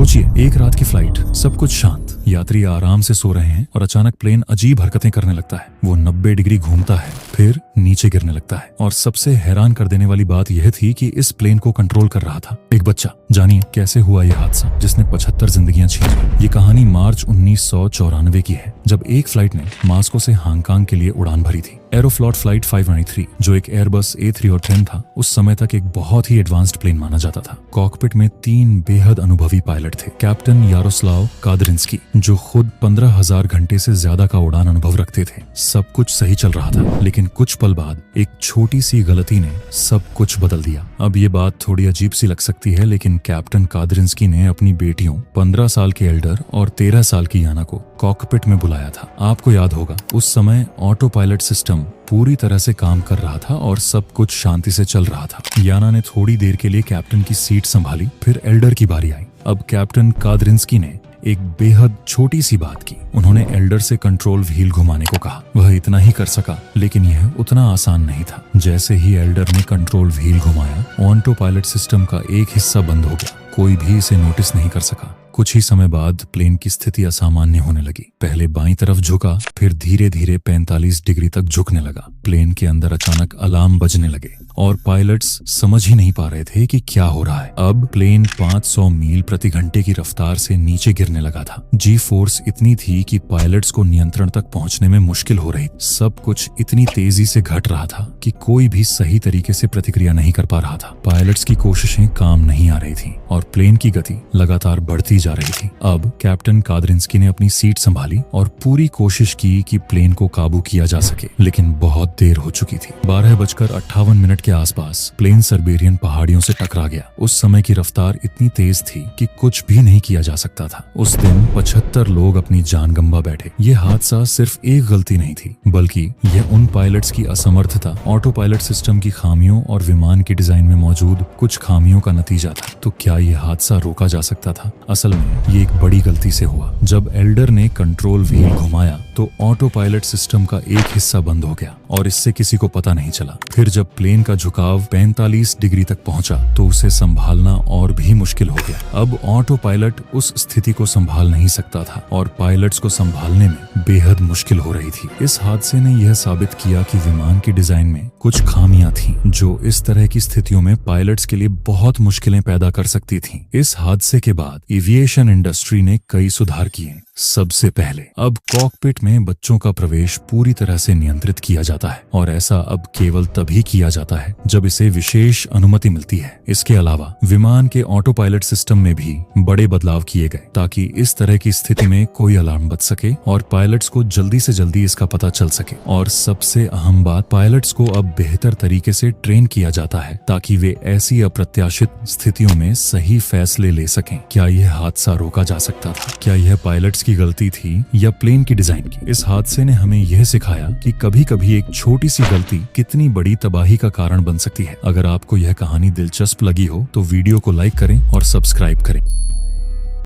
सोचिए, एक रात की फ्लाइट, सब कुछ शांत, यात्री आराम से सो रहे हैं और अचानक प्लेन अजीब हरकतें करने लगता है। वो 90 डिग्री घूमता है, फिर नीचे गिरने लगता है। और सबसे हैरान कर देने वाली बात यह थी कि इस प्लेन को कंट्रोल कर रहा था एक बच्चा। जानिए कैसे हुआ यह हादसा जिसने 75 जिंदगियां छीन ली। ये कहानी मार्च 1994 की है, जब एक फ्लाइट ने मास्को से हांगकांग के लिए उड़ान भरी थी। एरोफ्लॉट फ्लाइट 593, जो एक एयरबस A310 था, उस समय तक एक बहुत ही एडवांस्ड प्लेन माना जाता था। कॉकपिट में 3 बेहद अनुभवी पायलट थे। कैप्टन यारोस्लाव कादरिंस्की, जो खुद 15,000 घंटे से ज्यादा का उड़ान अनुभव रखते थे। सब कुछ सही चल रहा था, लेकिन कुछ पल बाद एक छोटी सी गलती ने सब कुछ बदल दिया। अब ये बात थोड़ी अजीब सी लग सकती है, लेकिन कैप्टन कादरिंस्की ने अपनी बेटियों 15 साल के एल्डर और 13 साल की याना को कॉकपिट में बुलाया था। आपको याद होगा, उस समय ऑटो पायलट सिस्टम पूरी तरह से काम कर रहा था और सब कुछ शांति से चल रहा था। याना ने थोड़ी देर के लिए कैप्टन की सीट संभाली, फिर एल्डर की बारी आई। अब कैप्टन कादरिंस्की ने एक बेहद छोटी सी बात की। उन्होंने एल्डर से कंट्रोल व्हील घुमाने को कहा। वह इतना ही कर सका, लेकिन यह उतना आसान नहीं था। जैसे ही एल्डर ने कंट्रोल व्हील घुमाया, ऑटो पायलट सिस्टम का एक हिस्सा बंद हो गया। कोई भी इसे नोटिस नहीं कर सका। कुछ ही समय बाद प्लेन की स्थिति असामान्य होने लगी। पहले बाईं तरफ झुका, फिर धीरे धीरे 45 डिग्री तक झुकने लगा। प्लेन के अंदर अचानक अलार्म बजने लगे और पायलट्स समझ ही नहीं पा रहे थे कि क्या हो रहा है। अब प्लेन 500 मील प्रति घंटे की रफ्तार से नीचे गिरने लगा था। जी फोर्स इतनी थी कि पायलट्स को नियंत्रण तक पहुंचने में मुश्किल हो रही। सब कुछ इतनी तेजी से घट रहा था कि कोई भी सही तरीके से प्रतिक्रिया नहीं कर पा रहा था। पायलट्स की कोशिशें काम नहीं आ रही थी और प्लेन की गति लगातार बढ़ती जा रही थी। अब कैप्टन कादरिंस्की ने अपनी सीट संभाली और पूरी कोशिश की कि प्लेन को काबू किया जा सके, लेकिन बहुत देर हो चुकी थी। 12:58 के आसपास प्लेन सर्बेरियन पहाड़ियों से टकरा गया। उस समय की रफ्तार इतनी तेज थी कि कुछ भी नहीं किया जा सकता था। उस दिन 75 लोग अपनी जान गंवा बैठे। ये हादसा सिर्फ एक गलती नहीं थी, बल्कि यह उन पायलट्स की असमर्थता, ऑटो पायलट सिस्टम की खामियों और विमान के डिजाइन में मौजूद कुछ खामियों का नतीजा था। तो क्या यह हादसा रोका जा सकता था? असल में ये एक बड़ी गलती से हुआ। जब एल्डर ने कंट्रोल व्हील घुमाया तो ऑटो पायलट सिस्टम का एक हिस्सा बंद हो गया और इससे किसी को पता नहीं चला। फिर जब प्लेन का झुकाव 45 डिग्री तक पहुंचा तो उसे संभालना और भी मुश्किल हो गया। अब ऑटो पायलट उस स्थिति को संभाल नहीं सकता था और पायलट्स को संभालने में बेहद मुश्किल हो रही थी। इस हादसे ने यह साबित किया कि विमान के डिजाइन में कुछ खामियां थीं, जो इस तरह की स्थितियों में पायलट्स के लिए बहुत मुश्किलें पैदा कर सकती थीं। इस हादसे के बाद एविएशन इंडस्ट्री ने कई सुधार किए। सबसे पहले, अब कॉकपिट में बच्चों का प्रवेश पूरी तरह से नियंत्रित किया जाता है और ऐसा अब केवल तभी किया जाता है जब इसे विशेष अनुमति मिलती है। इसके अलावा विमान के ऑटो पायलट सिस्टम में भी बड़े बदलाव किए गए ताकि इस तरह की स्थिति में कोई अलार्म बज सके और पायलट्स को जल्दी से जल्दी इसका पता चल सके। और सबसे अहम बात, पायलट्स को अब बेहतर तरीके से ट्रेन किया जाता है ताकि वे ऐसी अप्रत्याशित स्थितियों में सही फैसले ले सकें। क्या यह हादसा रोका जा सकता था? क्या यह पायलट्स की गलती थी या प्लेन की डिजाइन की? इस हादसे ने हमें यह सिखाया कि कभी-कभी एक छोटी सी गलती कितनी बड़ी तबाही का कारण बन सकती है। अगर आपको यह कहानी दिलचस्प लगी हो तो वीडियो को लाइक करें और सब्सक्राइब करें।